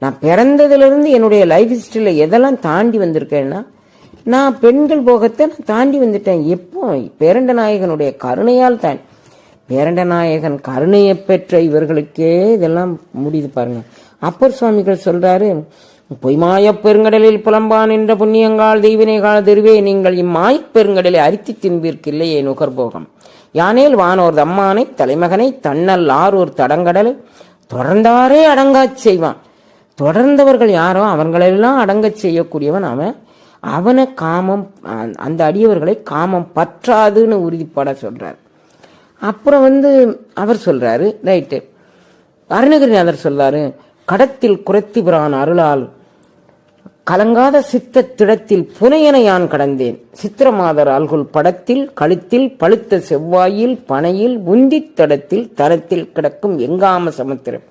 நான் பிறந்ததுலேருந்து என்னுடைய லைஃப் ஹிஸ்டரியில் எதெல்லாம் தாண்டி வந்திருக்கேன்னா, நான் பெண்கள் போகத்தை நான் தாண்டி வந்துட்டேன். எப்போ? பேரண்டநாயகனுடைய கருணையால் தான். பேரண்டநாயகன் கருணையை பெற்ற இவர்களுக்கே இதெல்லாம் முடியுது பாருங்க. அப்பர் சுவாமிகள் சொல்றாரு, பொய்மாயப் பெருங்கடலில் புலம்பான் என்ற புண்ணியங்கால் தெய்வினைகால் தெருவே நீங்கள் இம்மாயப் பெருங்கடலை அரித்து தின்பிற்கு இல்லையே நுகர்போகம். யானேல் வானோர் தம்மானை தலைமகனை தன்னல் ஆரூர் தடங்கடலை தொடர்ந்தாரே அடங்காச் செய்வான். தொடர்ந்தவர்கள் யாரோ அவர்களெல்லாம் அடங்கச் செய்யக்கூடியவன் அவன். அவனை காமம், அந்த அடியவர்களை காமம் பற்றாதுன்னு உறுதிப்பட சொல்றார். அப்புறம் அவர் சொல்றாரு, ரைட்டு, அருணகிரிநாதர் சொல்றாரு, கடத்தில் குரத்திபிரான் அருளால் கலங்காத சித்த திடத்தில் புனையன யான் கடந்தேன். சித்திரமாதர் ஆள்குள் படத்தில் கழுத்தில் பழுத்த செவ்வாயில் பனையில் உந்தித் தடத்தில் தரத்தில் கிடக்கும் எங்காம சமுத்திரம்.